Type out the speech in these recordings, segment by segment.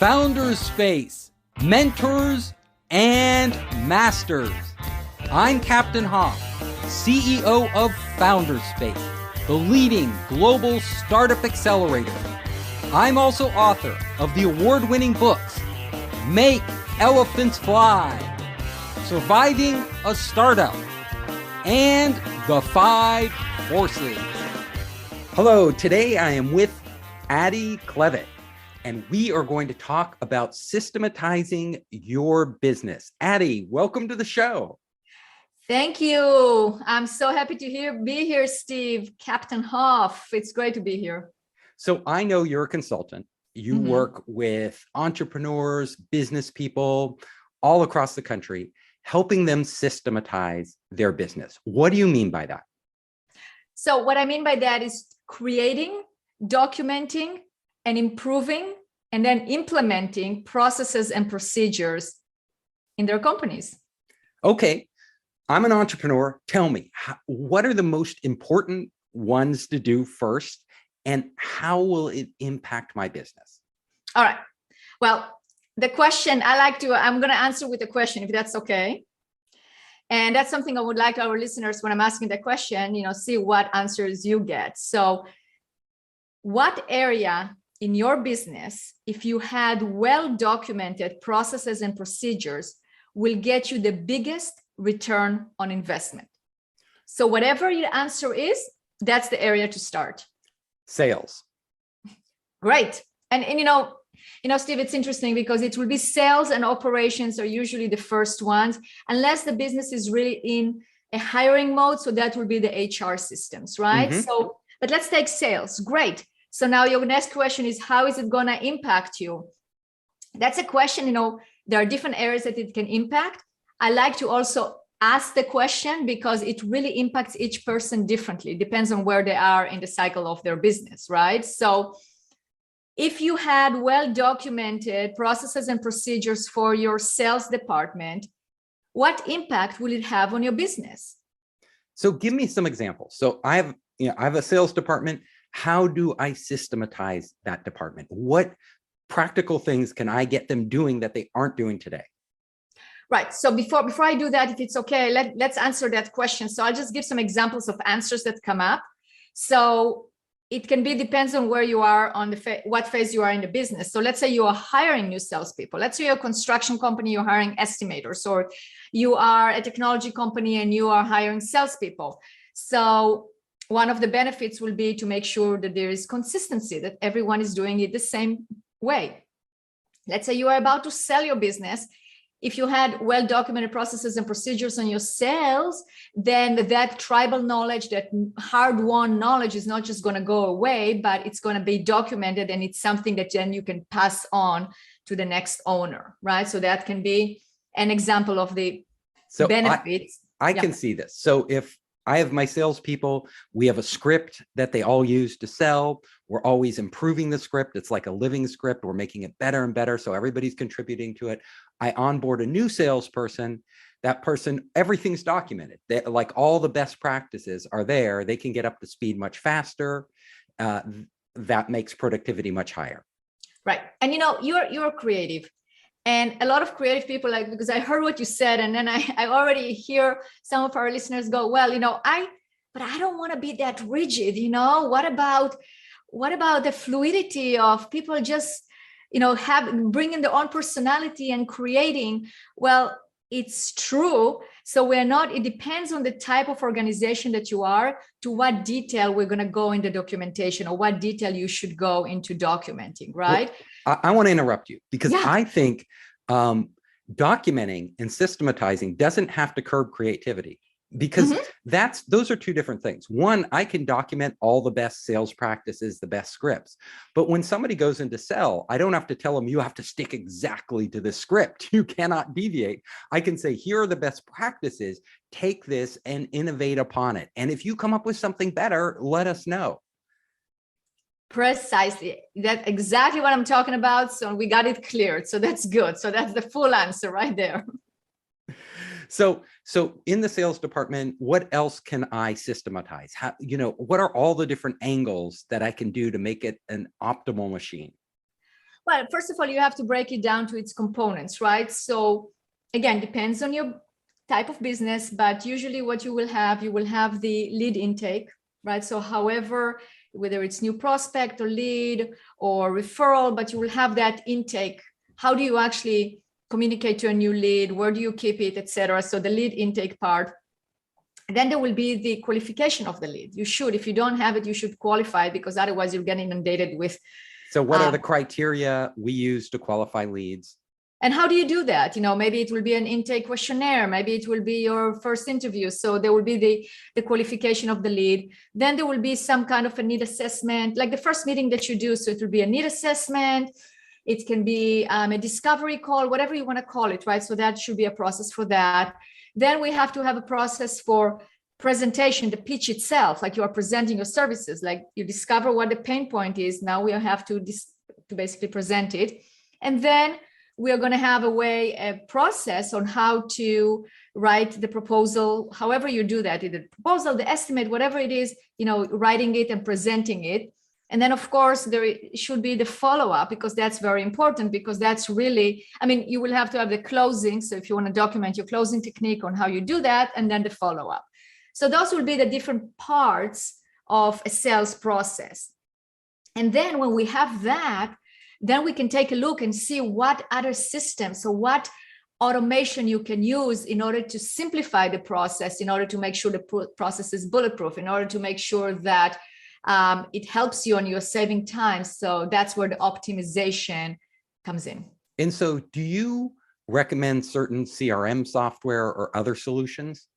Founders Space, Mentors and Masters. I'm Captain Hoff, CEO of Founders Space, the leading global startup accelerator. I'm also author of the award-winning books, Make Elephants Fly, Surviving a Startup, and The 5 Forces. Hello, today I am with Adi Klevit, and we are going to talk about systematizing your business. Adi, welcome to the show. Thank you. I'm so happy to be here, Steve. Captain Hoff, it's great to be here. So I know you're a consultant. You work with entrepreneurs, business people all across the country, helping them systematize their business. What do you mean by that? So what I mean by that is creating, documenting, and improving, and then implementing processes and procedures in their companies. Okay, I'm an entrepreneur. Tell me, what are the most important ones to do first, and how will it impact my business? All right. Well, the question I'm going to answer with a question, if that's okay. And that's something I would like our listeners, when I'm asking the question, see what answers you get. So what area in your business, if you had well-documented processes and procedures, will get you the biggest return on investment? So whatever your answer is, that's the area to start. Sales. Great. And Steve, it's interesting because it will be sales and operations are usually the first ones, unless the business is really in a hiring mode. So that will be the HR systems, right? So, but let's take sales. Great. So now your next question is, how is it going to impact you? That's a question, there are different areas that it can impact. I like to also ask the question because it really impacts each person differently. It depends on where they are in the cycle of their business, right? So if you had well-documented processes and procedures for your sales department, what impact will it have on your business? So give me some examples. So I have a sales department. How do I systematize that department? What practical things can I get them doing that they aren't doing today? Right. So before I do that, if it's okay, let's answer that question. So I'll just give some examples of answers that come up. So it can be, depends on where you are on what phase you are in the business. So let's say you are hiring new salespeople. Let's say you're a construction company, you're hiring estimators, or you are a technology company and you are hiring salespeople. So one of the benefits will be to make sure that there is consistency, that everyone is doing it the same way. Let's say you are about to sell your business. If you had well-documented processes and procedures on your sales, then that tribal knowledge, that hard-won knowledge is not just going to go away, but it's going to be documented, and it's something that then you can pass on to the next owner, right? So that can be an example of the benefits. I can see this. So if I have my salespeople, we have a script that they all use to sell. We're always improving the script. It's like a living script. We're making it better and better. So everybody's contributing to it. I onboard a new salesperson. That person, everything's documented. Like all the best practices are there. They can get up to speed much faster. That makes productivity much higher. Right. And you're creative. And a lot of creative people, because I heard what you said, and then I already hear some of our listeners go, well, but I don't want to be that rigid. What about the fluidity of people just, bringing their own personality and creating? Well, it's true. So it depends on the type of organization that you are, to what detail we're going to go in the documentation, or what detail you should go into documenting, right? Well, I want to interrupt you because I think documenting and systematizing doesn't have to curb creativity, because those are two different things. One, I can document all the best sales practices, the best scripts, but when somebody goes in to sell, I don't have to tell them you have to stick exactly to the script. You cannot deviate. I can say, here are the best practices, take this and innovate upon it. And if you come up with something better, let us know. Precisely. That's exactly what I'm talking about. So we got it cleared. So that's good. So that's the full answer right there. So in the sales department, what else can I systematize? What are all the different angles that I can do to make it an optimal machine? Well, first of all, you have to break it down to its components, right? So again, depends on your type of business, but usually what you will have the lead intake, right? So however, whether it's new prospect or lead or referral, but you will have that intake. How do you actually communicate to a new lead? Where do you keep it, etc.? So the lead intake part. Then there will be the qualification of the lead. You should, if you don't have it, you should qualify it, because otherwise you're getting inundated with. So what are the criteria we use to qualify leads? And how do you do that? Maybe it will be an intake questionnaire. Maybe it will be your first interview. So there will be the qualification of the lead. Then there will be some kind of a need assessment, like the first meeting that you do. So it will be a need assessment. It can be a discovery call, whatever you want to call it, right? So that should be a process for that. Then we have to have a process for presentation, the pitch itself, like you are presenting your services, like you discover what the pain point is. Now we have to basically present it. And then we are going to have a process on how to write the proposal, however you do that, either the proposal, the estimate, whatever it is, writing it and presenting it. And then, of course, there should be the follow-up, because that's very important, because that's really, you will have to have the closing. So if you want to document your closing technique on how you do that, and then the follow-up. So those will be the different parts of a sales process. And then when we have that, then we can take a look and see what other systems, so what automation you can use in order to simplify the process, in order to make sure the process is bulletproof, in order to make sure that it helps you and you're saving time. So that's where the optimization comes in. And so do you recommend certain CRM software or other solutions?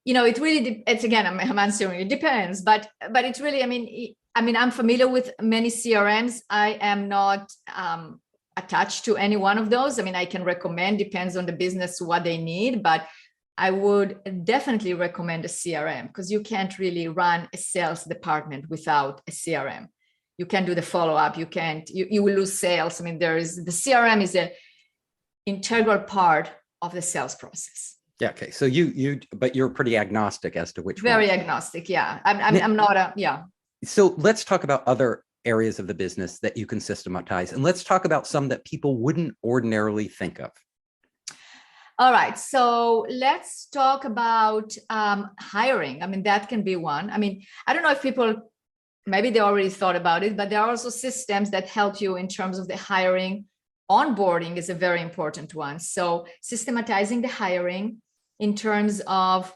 It really, it's again, I'm answering, it depends, but it's really, I'm familiar with many CRMs. I am not attached to any one of those. I can recommend, depends on the business, what they need, but I would definitely recommend a CRM, because you can't really run a sales department without a CRM. You can't do the follow-up. You will lose sales. The CRM is an integral part of the sales process. Yeah. Okay. So but you're pretty agnostic as to which one. Very agnostic. Yeah. I'm not yeah. So let's talk about other areas of the business that you can systematize, and let's talk about some that people wouldn't ordinarily think of. All right, so let's talk about hiring. That can be one. I don't know if people, maybe they already thought about it, but there are also systems that help you in terms of the hiring. Onboarding is a very important one. So systematizing the hiring in terms of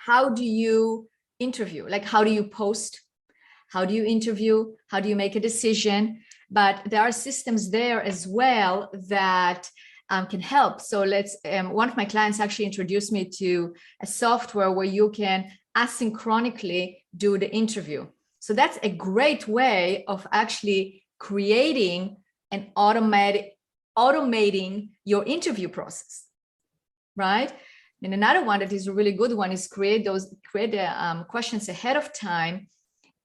how do you interview, like how do you post, how do you interview, how do you make a decision? But there are systems there as well that can help. So one of my clients actually introduced me to a software where you can asynchronically do the interview. So that's a great way of actually creating and automating your interview process, right? And another one that is a really good one is create the questions ahead of time,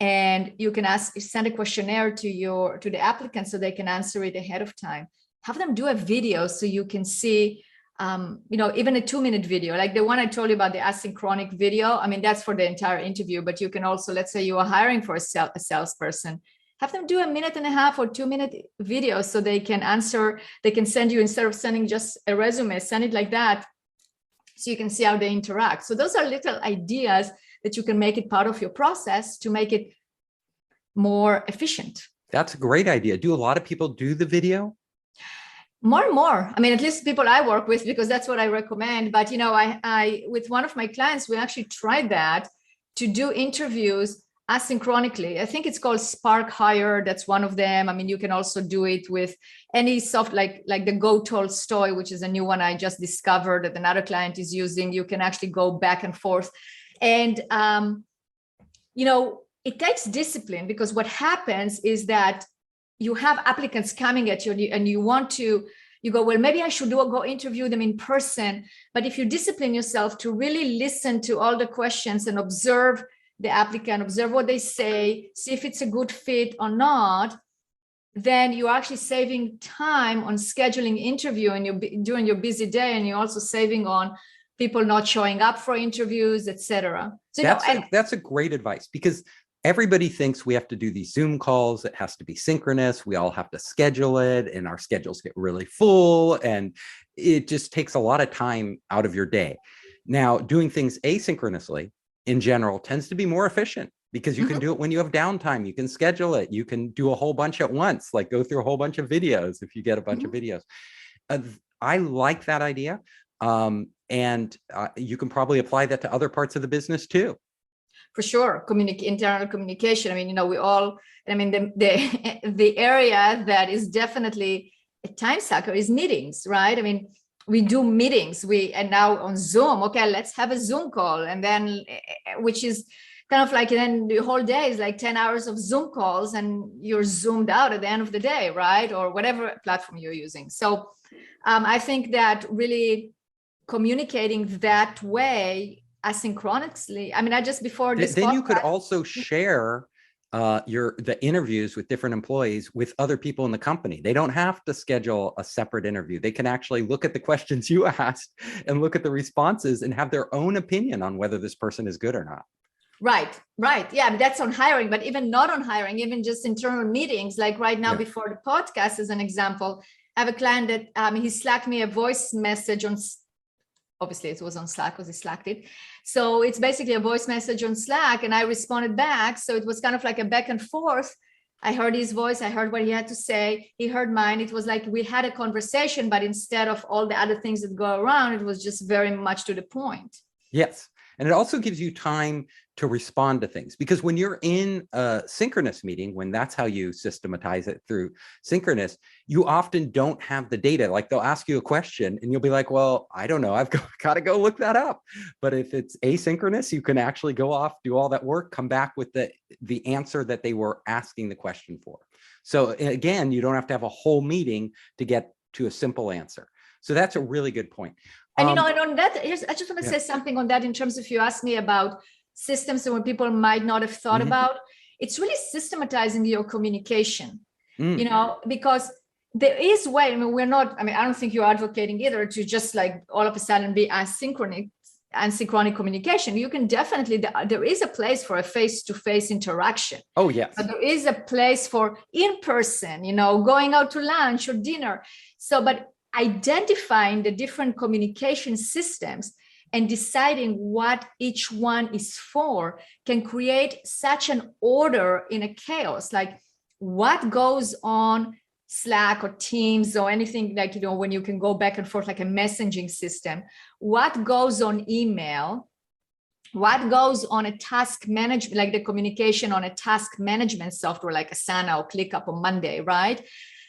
and you can send a questionnaire to the applicant so they can answer it ahead of time. Have them do a video so you can see, even a 2-minute video, like the one I told you about, the asynchronic video. That's for the entire interview, but you can also, let's say you are hiring for a salesperson, have them do a 1.5 or 2-minute video so they can answer, they can send you, instead of sending just a resume, send it like that, so you can see how they interact. So those are little ideas that you can make it part of your process to make it more efficient. That's a great idea. Do a lot of people do the video? More and more. At least people I work with, because that's what I recommend. But, I with one of my clients, we actually tried that, to do interviews asynchronically. I think it's called Spark Hire. That's one of them. You can also do it with any soft, like the Go Tolstoy, which is a new one I just discovered that another client is using. You can actually go back and forth. And, it takes discipline, because what happens is that you have applicants coming at you, and you go, well, maybe I should go interview them in person. But if you discipline yourself to really listen to all the questions and observe the applicant, observe what they say, see if it's a good fit or not, then you're actually saving time on scheduling interview, and you're during your busy day, and you're also saving on people not showing up for interviews, etc. So that's a great advice, because everybody thinks we have to do these Zoom calls. It has to be synchronous. We all have to schedule it, and our schedules get really full, and it just takes a lot of time out of your day. Now, doing things asynchronously in general tends to be more efficient because you can do it when you have downtime. You can schedule it. You can do a whole bunch at once, like go through a whole bunch of videos if you get a bunch of videos. I like that idea. And you can probably apply that to other parts of the business too. For sure, internal communication. I mean, we all. I mean, the area that is definitely a time sucker is meetings, right? I mean, we do meetings. And now on Zoom. Okay, let's have a Zoom call, and then which is kind of like, then the whole day is like 10 hours of Zoom calls, and you're zoomed out at the end of the day, right? Or whatever platform you're using. So, I think that really communicating that way asynchronously. I mean, I just before this then podcast, you could also share the interviews with different employees with other people in the company. They don't have to schedule a separate interview. They can actually look at the questions you asked and look at the responses and have their own opinion on whether this person is good or not. Right. Yeah, but that's on hiring, but even not on hiring, even just internal meetings. Like right now, before the podcast, as an example, I have a client that he slacked me a voice message on. Obviously, it was on Slack because he slacked it. So it's basically a voice message on Slack, and I responded back. So it was kind of like a back and forth. I heard his voice. I heard what he had to say. He heard mine. It was like we had a conversation, but instead of all the other things that go around, it was just very much to the point. Yes. And it also gives you time to respond to things, because when you're in a synchronous meeting, when that's how you systematize it through synchronous, you often don't have the data. Like they'll ask you a question and you'll be like, well, I don't know, I've got to go look that up. But if it's asynchronous, you can actually go off, do all that work, come back with the answer that they were asking the question for. So again, you don't have to have a whole meeting to get to a simple answer. So that's a really good point. And and on that, I just want to say something on that in terms of you asked me about systems and what people might not have thought about. It's really systematizing your communication, because there is way. I mean, I don't think you're advocating either to just like all of a sudden be asynchronic communication. You can definitely, there is a place for a face-to-face interaction. Oh, yes. But there is a place for in-person, going out to lunch or dinner. So, but identifying the different communication systems and deciding what each one is for can create such an order in a chaos. Like what goes on Slack or Teams or anything like, when you can go back and forth like a messaging system, what goes on email, what goes on a task management, like the communication on a task management software like Asana or ClickUp or Monday, right?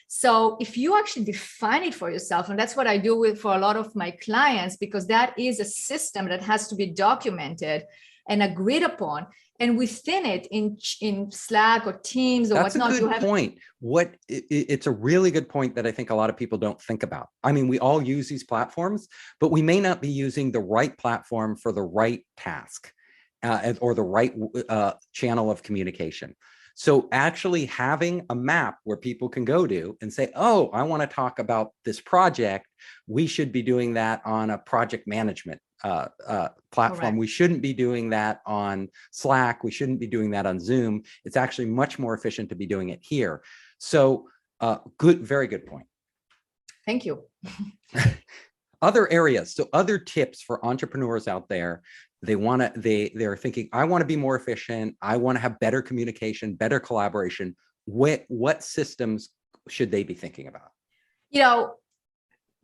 So if you actually define it for yourself, and that's what I do for a lot of my clients, because that is a system that has to be documented and agreed upon. And within it, in Slack or Teams or whatnot, that's a good point. It's a really good point that I think a lot of people don't think about. I mean, we all use these platforms, but we may not be using the right platform for the right task or the right channel of communication. So actually having a map where people can go to and say, oh, I want to talk about this project. We should be doing that on a project management platform. Correct. We shouldn't be doing that on Slack. We shouldn't be doing that on Zoom. It's actually much more efficient to be doing it here. So very good point. Thank you. Other areas. So other tips for entrepreneurs out there. They're thinking, I want to be more efficient. I want to have better communication, better collaboration. What systems should they be thinking about?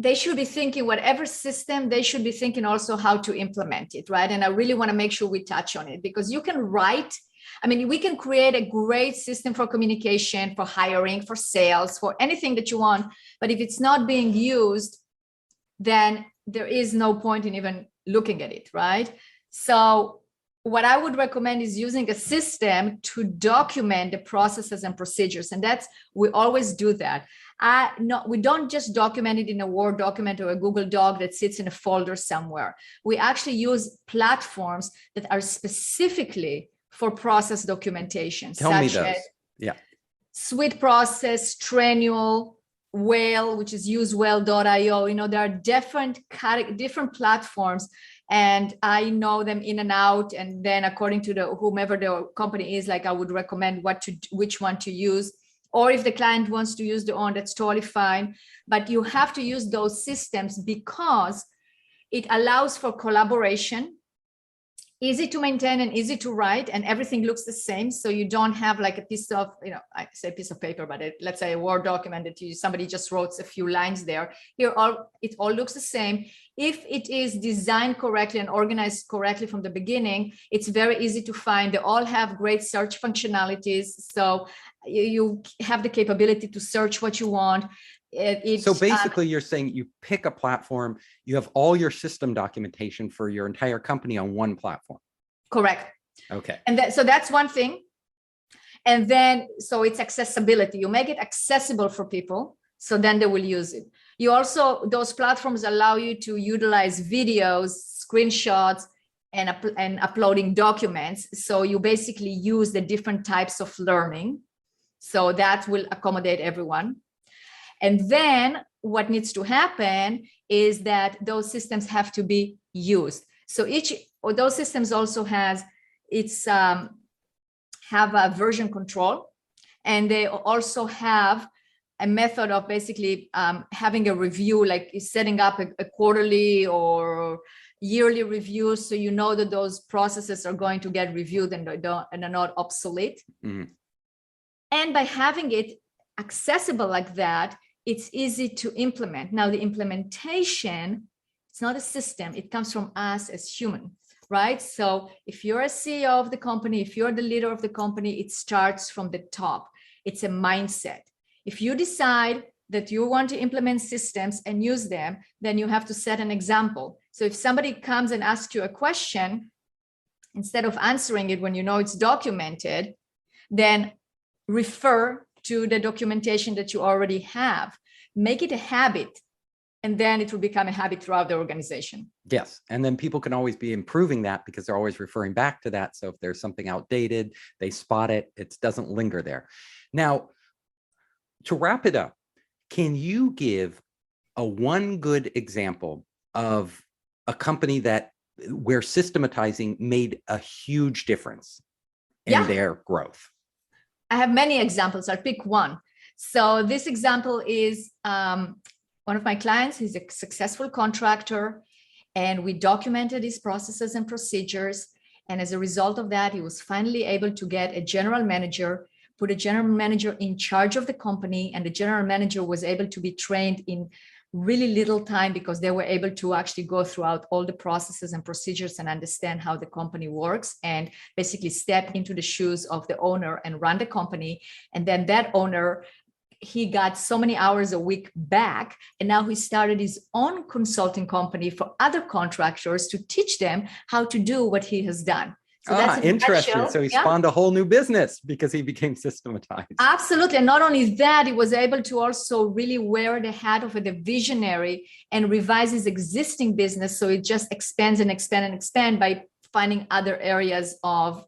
They should be thinking whatever system, they should be thinking also how to implement it, right? And I really want to make sure we touch on it, because you can we can create a great system for communication, for hiring, for sales, for anything that you want. But if it's not being used, then there is no point in even looking at it, right? So what I would recommend is using a system to document the processes and procedures. And we always do that. We don't just document it in a Word document or a Google Doc that sits in a folder somewhere. We actually use platforms that are specifically for process documentation. Tell me those. Yeah. Sweet Process, Trenual, Whale, which is usewell.io. There are different platforms. and I know them in and out. And then according to whomever the company is, like I would recommend which one to use. Or if the client wants to use their own, that's totally fine. But you have to use those systems because it allows for collaboration, easy to maintain and easy to write, and everything looks the same. So you don't have like a piece of, I say piece of paper, but let's say a Word document that somebody just wrote a few lines there. Here, it all looks the same. If it is designed correctly and organized correctly from the beginning, it's very easy to find. They all have great search functionalities. So you have the capability to search what you want. So basically you're saying you pick a platform, you have all your system documentation for your entire company on one platform. Correct. Okay. And so that's one thing. And then, so it's accessibility. You make it accessible for people, so then they will use it. You also, those platforms allow you to utilize videos, screenshots, and uploading documents. So you basically use the different types of learning. So that will accommodate everyone. And then what needs to happen is that those systems have to be used. So those systems also have a version control, and they also have a method of basically having a review, like setting up a quarterly or yearly review, so you know that those processes are going to get reviewed and are not obsolete. Mm-hmm. And by having it accessible like that, it's easy to implement. Now, the implementation, it's not a system. It comes from us as humans, right? So if you're a CEO of the company, if you're the leader of the company, it starts from the top. It's a mindset. If you decide that you want to implement systems and use them, then you have to set an example. So if somebody comes and asks you a question, instead of answering it when you know it's documented, then refer to the documentation that you already have. Make it a habit, and then it will become a habit throughout the organization. Yes, and then people can always be improving that because they're always referring back to that. So if there's something outdated, they spot it. It doesn't linger there. Now, to wrap it up, can you give one good example of a company where systematizing made a huge difference in their growth? I have many examples. I'll pick one. So this example is one of my clients. He's a successful contractor, and we documented his processes and procedures. And as a result of that, he was finally able to get a general manager, put a general manager in charge of the company, and the general manager was able to be trained in really little time because they were able to actually go throughout all the processes and procedures and understand how the company works and basically step into the shoes of the owner and run the company. And then that owner, he got so many hours a week back, and now he started his own consulting company for other contractors to teach them how to do what he has done. So that's interesting. So he spawned a whole new business because he became systematized. Absolutely. And not only that, he was able to also really wear the hat of the visionary and revise his existing business. So it just expands and expands and expands by finding other areas of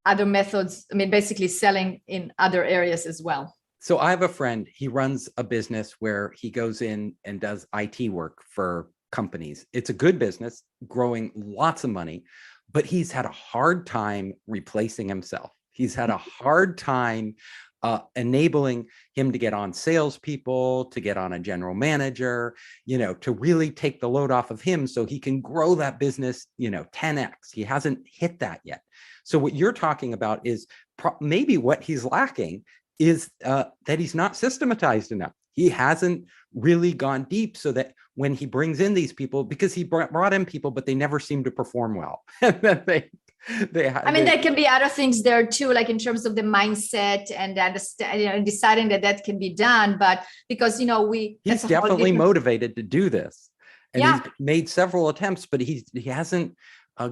other methods. I mean, basically selling in other areas as well. So I have a friend, he runs a business where he goes in and does IT work for companies. It's a good business, growing lots of money, but he's had a hard time replacing himself. He's had a hard time enabling him to get on salespeople, to get on a general manager, to really take the load off of him so he can grow that business, 10x. He hasn't hit that yet. So what you're talking about is maybe what he's lacking is that he's not systematized enough. He hasn't really gone deep so that when he brings in these people, because he brought in people, but they never seem to perform well. There can be other things there too, like in terms of the mindset and deciding that can be done. But because, he's definitely motivated to do this. And he's made several attempts, but he hasn't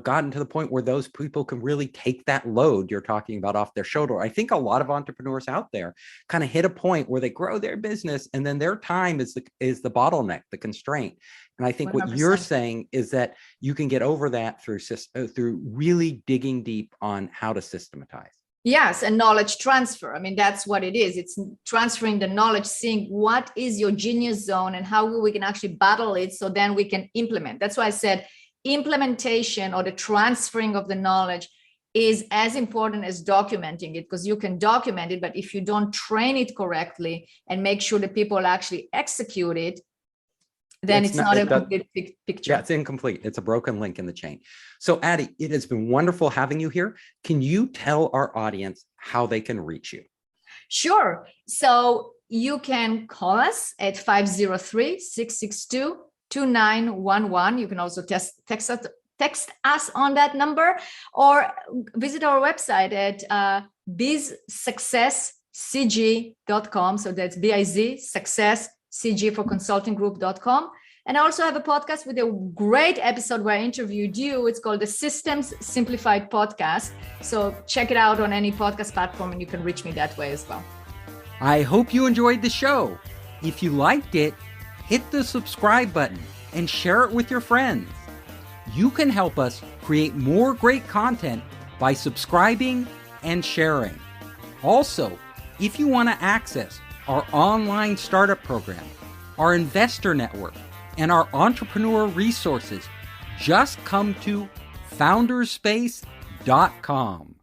gotten to the point where those people can really take that load you're talking about off their shoulder. I think a lot of entrepreneurs out there kind of hit a point where they grow their business and then their time is the bottleneck, the constraint. And I think 100%. What you're saying is that you can get over that through really digging deep on how to systematize. Yes, and knowledge transfer. I mean, that's what it is. It's transferring the knowledge, seeing what is your genius zone and how we can actually battle it so then we can implement. That's why I said implementation or the transferring of the knowledge is as important as documenting it, because you can document it, but if you don't train it correctly and make sure that people actually execute it, then it's not a complete picture. Yeah, it's incomplete. It's a broken link in the chain. So Adi, it has been wonderful having you here. Can you tell our audience how they can reach you? Sure. So you can call us at 503-662-2911. You can also text us on that number, or visit our website at bizsuccesscg.com. So that's BIZ success CG for consultinggroup.com. And I also have a podcast with a great episode where I interviewed you. It's called the Systems Simplified Podcast. So check it out on any podcast platform and you can reach me that way as well. I hope you enjoyed the show. If you liked it, hit the subscribe button and share it with your friends. You can help us create more great content by subscribing and sharing. Also, if you want to access our online startup program, our investor network, and our entrepreneur resources, just come to founderspace.com.